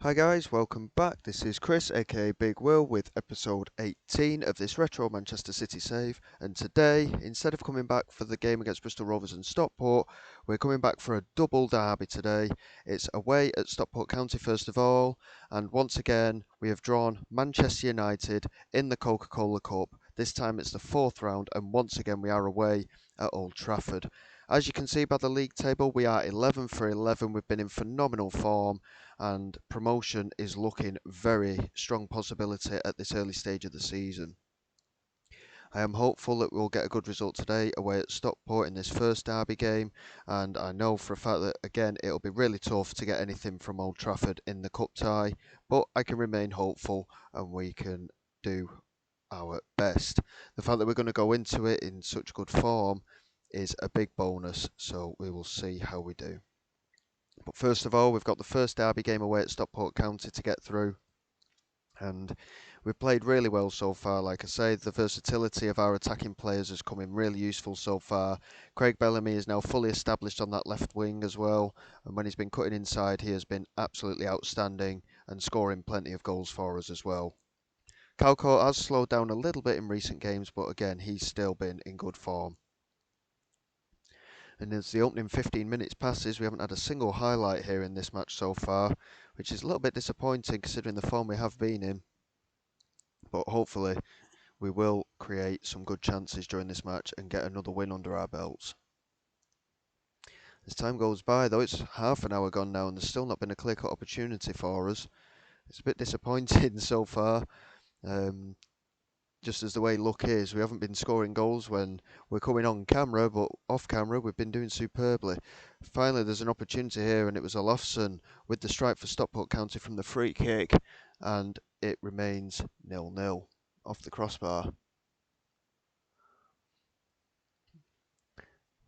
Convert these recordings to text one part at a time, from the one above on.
Hi guys, welcome back. This is Chris, aka Big Will, with episode 18 of this retro Manchester City save. And today, instead of coming back for the game against Bristol Rovers and Stockport, we're coming back for a double derby today. It's away at Stockport County first of all, and once again, we have drawn Manchester United in the Coca-Cola Cup. This time it's the fourth round, and once again we are away at Old Trafford. As you can see by the league table, we are 11 for 11. We've been in phenomenal form, and promotion is looking very strong possibility at this early stage of the season. I am hopeful that we'll get a good result today away at Stockport in this first derby game, and I know for a fact that again it'll be really tough to get anything from Old Trafford in the cup tie, but I can remain hopeful and we can do our best. The fact that we're going to go into it in such good form is a big bonus, so we will see how we do. But first of all, we've got the first derby game away at Stockport County to get through. And we've played really well so far. Like I say, the versatility of our attacking players has come in really useful so far. Craig Bellamy is now fully established on that left wing as well. And when he's been cutting inside, he has been absolutely outstanding and scoring plenty of goals for us as well. Calcourt has slowed down a little bit in recent games, but again, he's still been in good form. And as the opening 15 minutes passes, we haven't had a single highlight here in this match so far, which is a little bit disappointing considering the form we have been in. But hopefully we will create some good chances during this match and get another win under our belts. As time goes by, though, it's half an hour gone now and there's still not been a clear-cut opportunity for us. It's a bit disappointing so far. Just as the way luck is, we haven't been scoring goals when we're coming on camera, but off camera we've been doing superbly. Finally, there's an opportunity here, and it was Olafsson with the strike for Stockport County from the free kick, and it remains 0-0 off the crossbar.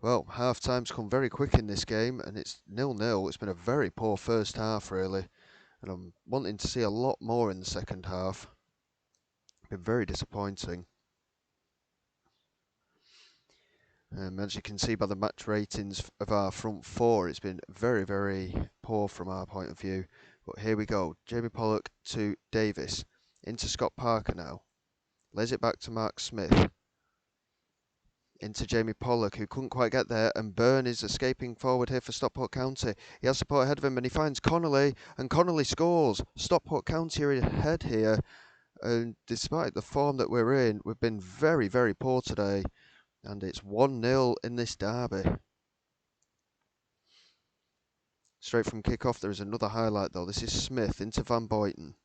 Well, half time's come very quick in this game, and it's 0-0. It's been a very poor first half, really, and I'm wanting to see a lot more in the second half. Been very disappointing. As you can see by the match ratings of our front four, it's been very, very poor from our point of view. But here we go. Jamie Pollock to Davis. Into Scott Parker now. Lays it back to Mark Smith. Into Jamie Pollock, who couldn't quite get there. And Byrne is escaping forward here for Stockport County. He has support ahead of him and he finds Connolly. And Connolly scores. Stockport County are ahead here. And despite the form that we're in, we've been very, very poor today. And it's 1-0 in this derby. Straight from kick-off, there is another highlight though. This is Smith into Van Boyten.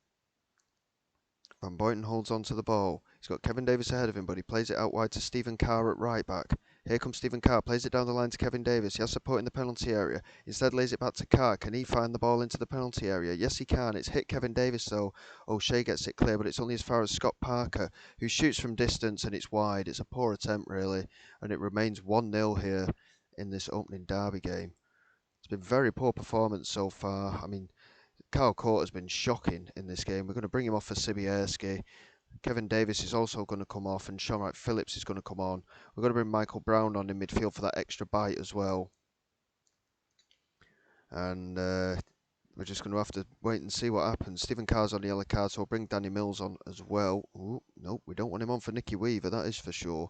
Van Boyten holds on to the ball. He's got Kevin Davis ahead of him, but he plays it out wide to Stephen Carr at right back. Here comes Stephen Carr, plays it down the line to Kevin Davis. He has support in the penalty area. Instead lays it back to Carr. Can he find the ball into the penalty area? Yes, he can. It's hit Kevin Davis though. O'Shea gets it clear, but it's only as far as Scott Parker, who shoots from distance and it's wide. It's a poor attempt really, and it remains 1-0 here in this opening derby game. It's been very poor performance so far. I mean, Calcourt has been shocking in this game. We're going to bring him off for Sibierski. Kevin Davis is also going to come off, and Sean Wright Phillips is going to come on. We're going to bring Michael Brown on in midfield for that extra bite as well. And we're just going to have to wait and see what happens. Stephen Carr's on the yellow card, so we'll bring Danny Mills on as well. Ooh, no, we don't want him on for Nicky Weaver, that is for sure.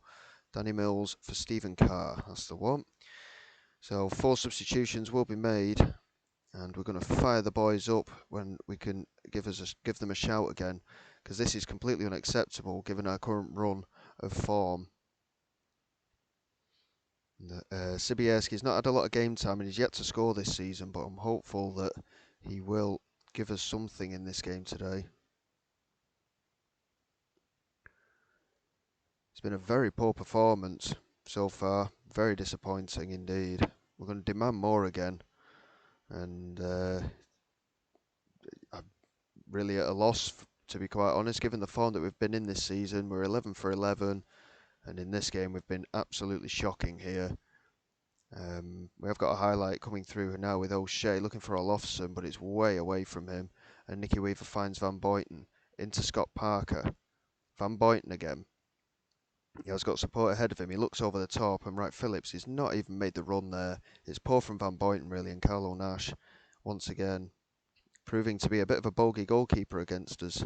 Danny Mills for Stephen Carr, that's the one. So 4 substitutions will be made, and we're going to fire the boys up when we can give them a shout again, because this is completely unacceptable given our current run of form. Sibierski's not had a lot of game time and he's yet to score this season, but I'm hopeful that he will give us something in this game today. It's been a very poor performance so far, very disappointing indeed. We're going to demand more again, and I'm really at a loss, to be quite honest, given the form that we've been in this season. We're 11 for 11, and in this game we've been absolutely shocking here. We have got a highlight coming through now with O'Shea looking for Olafsson, but it's way away from him, and Nicky Weaver finds Van Boyten into Scott Parker. Van Boyten again. He has got support ahead of him. He looks over the top, and Wright Phillips has not even made the run there. It's poor from Van Boyten really, and Carlo Nash once again proving to be a bit of a bogey goalkeeper against us,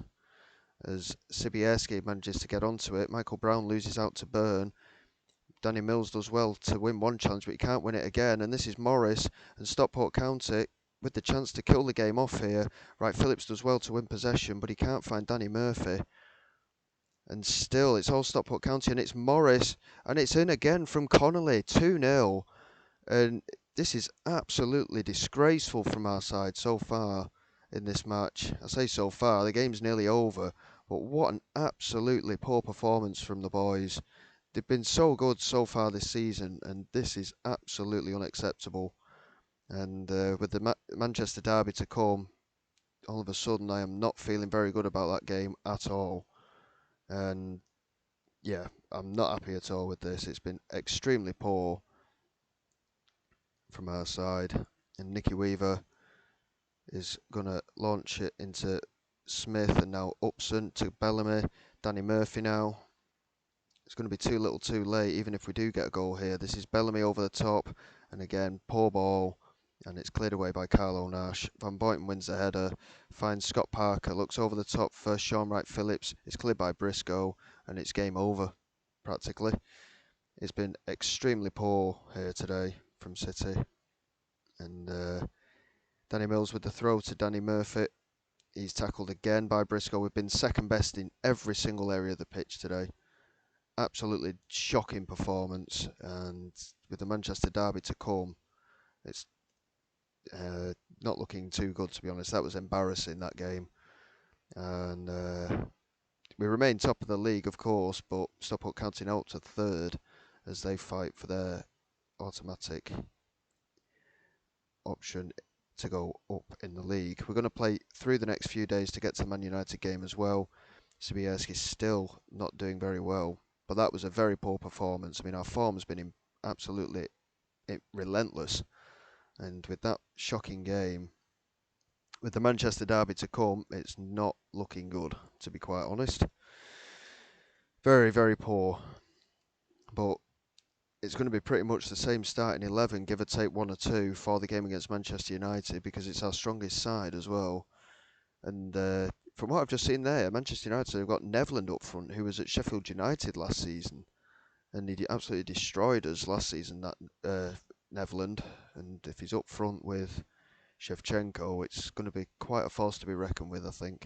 as Sibierski manages to get onto it. Michael Brown loses out to Byrne. Danny Mills does well to win one challenge, but he can't win it again. And this is Morris and Stockport County with the chance to kill the game off here. Wright Phillips does well to win possession, but he can't find Danny Murphy. And still, it's all Stockport County, and it's Morris, and it's in again from Connolly, 2-0. And this is absolutely disgraceful from our side so far in this match. I say so far, the game's nearly over, but what an absolutely poor performance from the boys. They've been so good so far this season, and this is absolutely unacceptable. And with the Manchester derby to come, all of a sudden I am not feeling very good about that game at all. And yeah, I'm not happy at all with this. It's been extremely poor from our side. And Nicky Weaver is going to launch it into Smith, and now Upson to Bellamy. Danny Murphy now. It's going to be too little too late, even if we do get a goal here. This is Bellamy over the top, and again, poor ball, and it's cleared away by Carlo Nash. Van Boyton wins the header, finds Scott Parker, looks over the top for Sean Wright Phillips. It's cleared by Briscoe, and it's game over, practically. It's been extremely poor here today from City. And Danny Mills with the throw to Danny Murphy. He's tackled again by Briscoe. We've been second best in every single area of the pitch today. Absolutely shocking performance, and with the Manchester derby to come, it's not looking too good, to be honest. That was embarrassing, that game. And we remain top of the league, of course, but Stockport County now up to third as they fight for their automatic option to go up in the league. We're going to play through the next few days to get to the Man United game as well. Sibierski's still not doing very well, but that was a very poor performance. I mean, our form has been absolutely relentless, and with that shocking game, with the Manchester derby to come, it's not looking good, to be quite honest. Very, very poor, but it's going to be pretty much the same starting 11, give or take one or two, for the game against Manchester United, because it's our strongest side as well. And from what I've just seen there, Manchester United have got Nevland up front, who was at Sheffield United last season, and he absolutely destroyed us last season, that Nevland. And if he's up front with Shevchenko, it's going to be quite a force to be reckoned with, I think.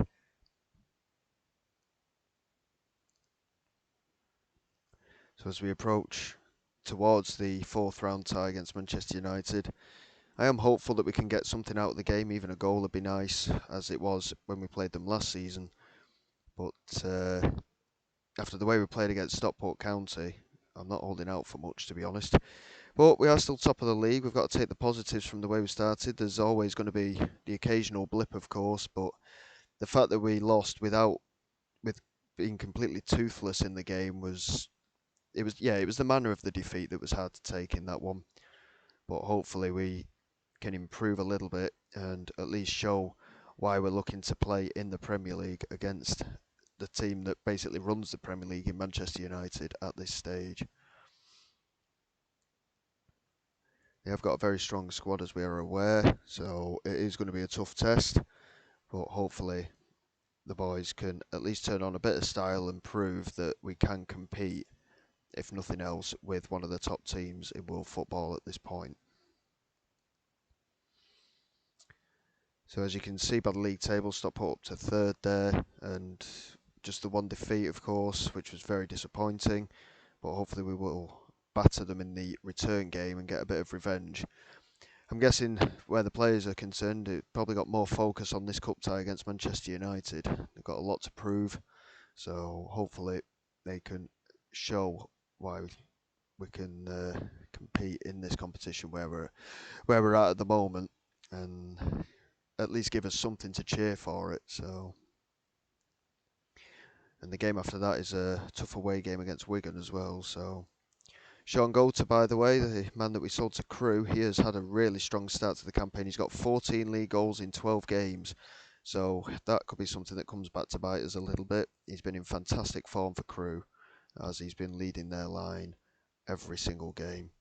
So as we approach towards the fourth round tie against Manchester United, I am hopeful that we can get something out of the game. Even a goal would be nice, as it was when we played them last season. But after the way we played against Stockport County, I'm not holding out for much, to be honest. But we are still top of the league. We've got to take the positives from the way we started. There's always going to be the occasional blip, of course, but the fact that we lost with being completely toothless in the game was the manner of the defeat that was hard to take in that one. But hopefully we can improve a little bit and at least show why we're looking to play in the Premier League against the team that basically runs the Premier League in Manchester United at this stage. They have got a very strong squad, as we are aware, so it is going to be a tough test, but hopefully the boys can at least turn on a bit of style and prove that we can compete, if nothing else, with one of the top teams in world football at this point. So as you can see by the league table, Stockport up to third there, and just the one defeat, of course, which was very disappointing, but hopefully we will batter them in the return game and get a bit of revenge. I'm guessing where the players are concerned, it probably got more focus on this cup tie against Manchester United. They've got a lot to prove, so hopefully they can show why we can compete in this competition where we're at the moment, and at least give us something to cheer for it. So, and the game after that is a tough away game against Wigan as well. So, Sean Goulter, by the way, the man that we sold to Crewe, he has had a really strong start to the campaign. He's got 14 league goals in 12 games. So that could be something that comes back to bite us a little bit. He's been in fantastic form for Crewe, as he's been leading their line every single game.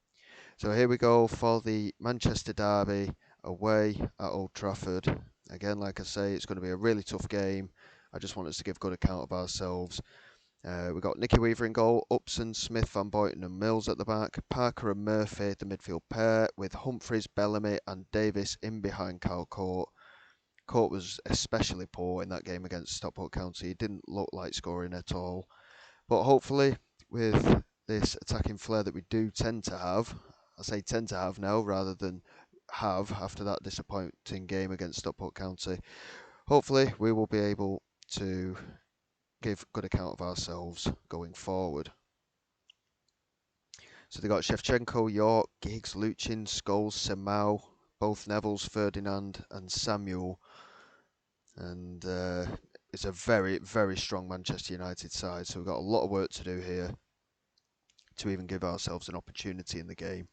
So here we go for the Manchester derby away at Old Trafford. Again, like I say, it's going to be a really tough game. I just want us to give good account of ourselves. We've got Nicky Weaver in goal, Upson, Smith, Van Boyton and Mills at the back, Parker and Murphy, the midfield pair, with Humphreys, Bellamy and Davis in behind Cal Court. Court was especially poor in that game against Stockport County. He didn't look like scoring at all. But hopefully, with this attacking flair that we do tend to have, I say tend to have now rather than have after that disappointing game against Stockport County, hopefully we will be able to give good account of ourselves going forward. So they got Shevchenko, York, Giggs, Luchin, Scholes, Semau, both Neville's, Ferdinand and Samuel. And it's a very, very strong Manchester United side, so we've got a lot of work to do here to even give ourselves an opportunity in the game.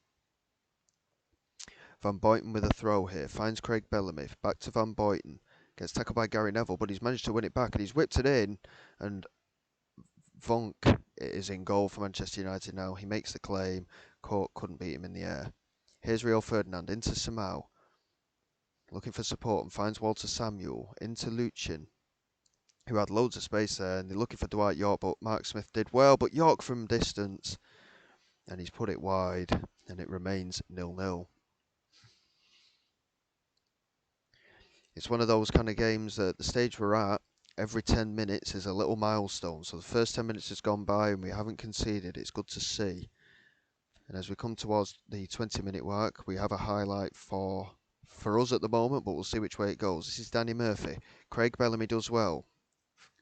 Van Boyton with a throw here, finds Craig Bellamy, back to Van Boyton, gets tackled by Gary Neville, but he's managed to win it back and he's whipped it in, and Vonk is in goal for Manchester United now. He makes the claim, Court couldn't beat him in the air. Here's Rio Ferdinand into Semau, looking for support and finds Walter Samuel, into Luchin, who had loads of space there, and they're looking for Dwight York, but Mark Smith did well, but York from distance, and he's put it wide, and it remains 0-0. It's one of those kind of games that at the stage we're at, every 10 minutes is a little milestone. So the first 10 minutes has gone by and we haven't conceded. It's good to see. And as we come towards the 20-minute mark, we have a highlight for us at the moment, but we'll see which way it goes. This is Danny Murphy. Craig Bellamy does well.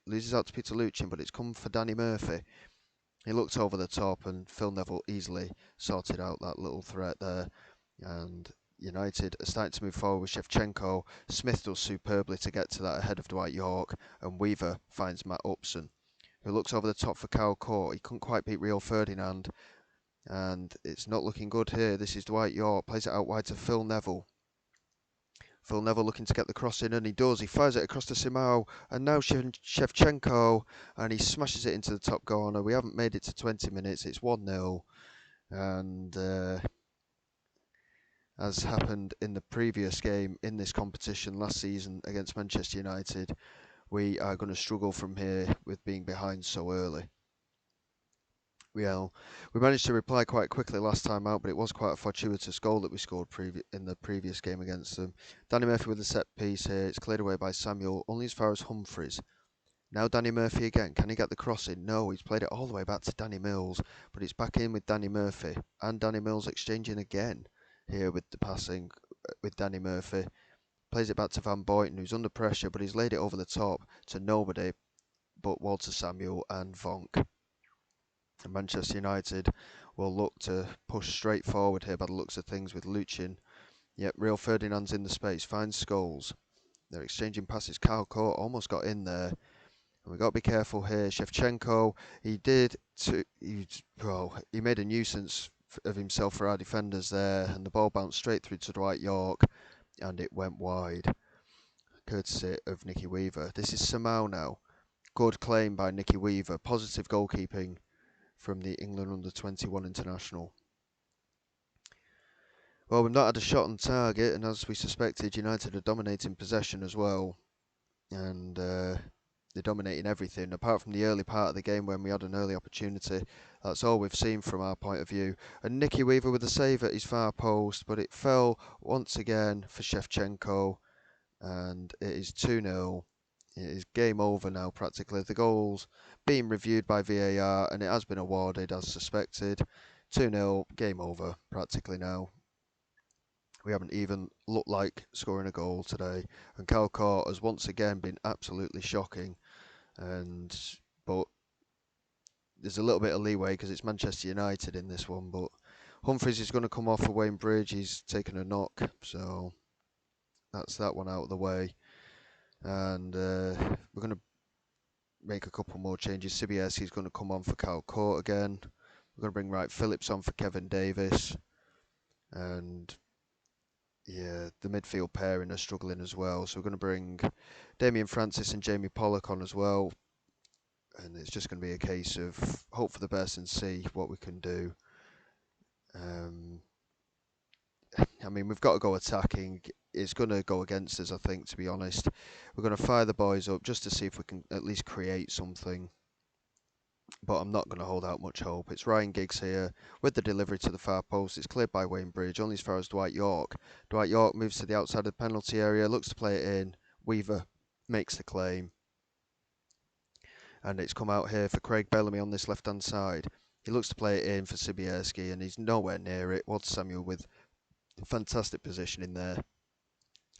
Loses out to Peter Luchin, but it's come for Danny Murphy. He looked over the top and Phil Neville easily sorted out that little threat there. And United are starting to move forward with Shevchenko. Smith does superbly to get to that ahead of Dwight York, and Weaver finds Matt Upson, who looks over the top for Cal Court. He couldn't quite beat Rio Ferdinand, and it's not looking good here. This is Dwight York, plays it out wide to Phil Neville. Phil Neville looking to get the cross in, and he does. He fires it across to Simao, and now Shevchenko, and he smashes it into the top corner. We haven't made it to 20 minutes. It's 1-0, and as happened in the previous game in this competition last season against Manchester United, we are going to struggle from here with being behind so early. Well, we managed to reply quite quickly last time out, but it was quite a fortuitous goal that we scored in the previous game against them. Danny Murphy with a set piece here. It's cleared away by Samuel, only as far as Humphreys. Now Danny Murphy again. Can he get the cross in? No, he's played it all the way back to Danny Mills, but it's back in with Danny Murphy. And Danny Mills exchanging again here with the passing with Danny Murphy. Plays it back to Van Boyton, who's under pressure, but he's laid it over the top to nobody but Walter Samuel and Vonk. And Manchester United will look to push straight forward here by the looks of things with Luchin. Yep, Rio Ferdinand's in the space, finds Scholes. They're exchanging passes. Cal Court almost got in there. And we've got to be careful here. Shevchenko, he made a nuisance of himself for our defenders there, and the ball bounced straight through to Dwight York, and it went wide, courtesy of Nicky Weaver. This is Samau now. Good claim by Nicky Weaver. Positive goalkeeping from the England under-21 international. Well, we've not had a shot on target, and as we suspected, United are dominating possession as well, and they're dominating everything, apart from the early part of the game when we had an early opportunity. That's all we've seen from our point of view. And Nicky Weaver with a save at his far post, but it fell once again for Shevchenko, and it is 2-0. It is game over now practically. The goal's being reviewed by VAR, and it has been awarded as suspected. 2-0, game over practically now. We haven't even looked like scoring a goal today, and Cal Court has once again been absolutely shocking. But there's a little bit of leeway because it's Manchester United in this one. But Humphreys is going to come off for Wayne Bridge. He's taken a knock, so that's that one out of the way. And we're going to make a couple more changes. CBS is going to come on for Cal Court again. We're going to bring Wright Phillips on for Kevin Davis, and yeah, the midfield pairing are struggling as well. So we're going to bring Damien Francis and Jamie Pollock on as well. And it's just going to be a case of hope for the best and see what we can do. I mean, we've got to go attacking. it's going to go against us, I think, to be honest. We're going to fire the boys up just to see if we can at least create something. But I'm not going to hold out much hope. It's Ryan Giggs here with the delivery to the far post. It's cleared by Wayne Bridge, only as far as Dwight York. Dwight York moves to the outside of the penalty area, looks to play it in. Weaver makes the claim. And it's come out here for Craig Bellamy on this left-hand side. He looks to play it in for Sibierski, and he's nowhere near it. Wad Samuel with fantastic positioning there.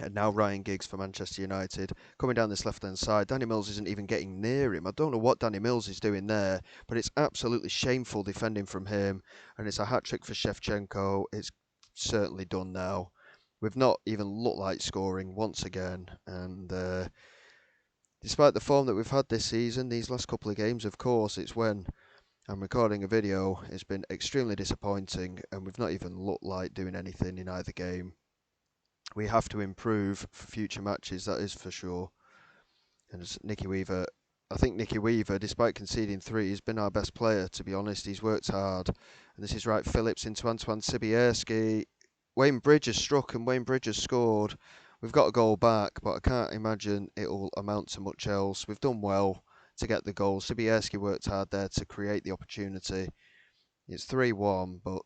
And now Ryan Giggs for Manchester United coming down this left-hand side. Danny Mills isn't even getting near him. I don't know what Danny Mills is doing there, but it's absolutely shameful defending from him. And it's a hat-trick for Shevchenko. It's certainly done now. We've not even looked like scoring once again. And despite the form that we've had this season, these last couple of games, of course, it's when I'm recording a video. It's been extremely disappointing, and we've not even looked like doing anything in either game. We have to improve for future matches, that is for sure. And as Nicky Weaver, I think Nicky Weaver, despite conceding 3, has been our best player, to be honest. He's worked hard. And this is Wright Phillips into Antoine Sibierski. Wayne Bridge has struck and Wayne Bridge has scored. We've got a goal back, but I can't imagine it'll amount to much else. We've done well to get the goal. Sibierski worked hard there to create the opportunity. It's 3-1, but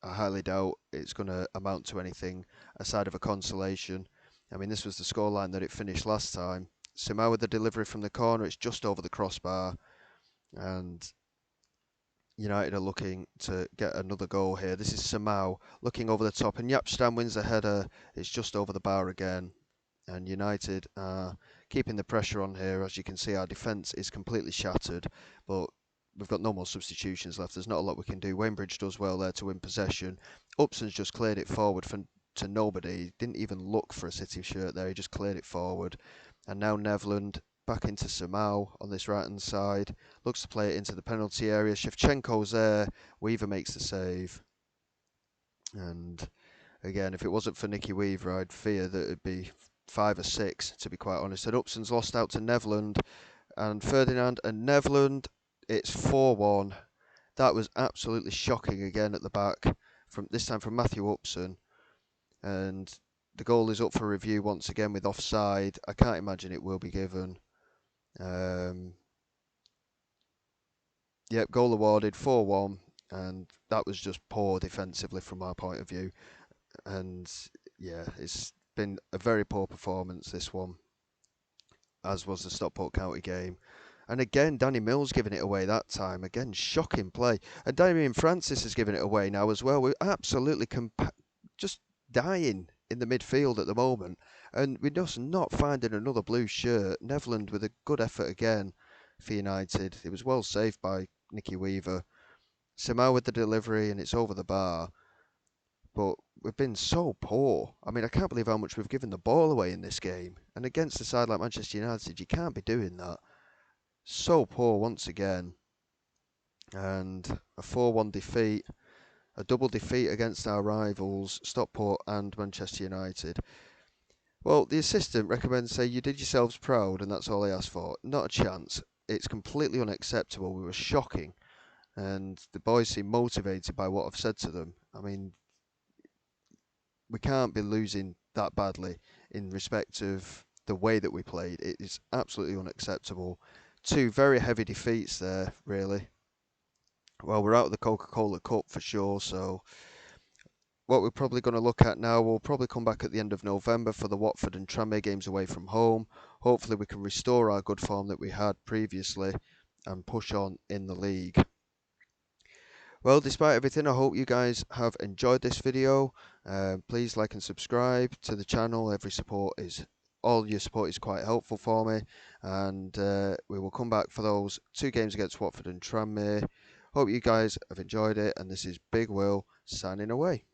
I highly doubt it's going to amount to anything aside of a consolation. I mean, this was the scoreline that it finished last time. Simao with the delivery from the corner, it's just over the crossbar. And United are looking to get another goal here. This is Simao looking over the top, and Yapstam wins the header. It's just over the bar again. And United are keeping the pressure on here. As you can see, our defence is completely shattered, but we've got no more substitutions left. There's not a lot we can do. Wainbridge does well there to win possession. Upson's just cleared it forward to nobody. He didn't even look for a City shirt there. He just cleared it forward. And now Nevland back into Simao on this right-hand side. Looks to play it into the penalty area. Shevchenko's there. Weaver makes the save. And again, if it wasn't for Nicky Weaver, I'd fear that it'd be 5 or 6, to be quite honest. And Upson's lost out to Nevland. And Ferdinand and Nevland, it's 4-1. That was absolutely shocking again at the back, from this time from Matthew Upson. And the goal is up for review once again with offside. I can't imagine it will be given. Yep, goal awarded, 4-1. And that was just poor defensively from our point of view. And yeah, it's been a very poor performance, this one, as was the Stockport County game. And again, Danny Mills giving it away that time. Again, shocking play. And Damian Francis has given it away now as well. We're absolutely just dying in the midfield at the moment. And we're just not finding another blue shirt. Nevland with a good effort again for United. It was well saved by Nicky Weaver. Simao with the delivery, and it's over the bar. But we've been so poor. I mean, I can't believe how much we've given the ball away in this game. And against a side like Manchester United, you can't be doing that. So poor once again. And a 4-1 defeat. A double defeat against our rivals, Stockport and Manchester United. Well, the assistant recommends say you did yourselves proud, and that's all I asked for. Not a chance. It's completely unacceptable. We were shocking. And the boys seem motivated by what I've said to them. I mean, we can't be losing that badly in respect of the way that we played. It is absolutely unacceptable. 2 very heavy defeats there, really. Well, we're out of the Coca-Cola Cup for sure, so what we're probably going to look at now, we'll probably come back at the end of November for the Watford and Tranmere games away from home. Hopefully we can restore our good form that we had previously and push on in the league. Well, despite everything, I hope you guys have enjoyed this video. Please like and subscribe to the channel. All your support is quite helpful for me. And we will come back for those 2 games against Watford and Tranmere. Hope you guys have enjoyed it. And this is Big Will signing away.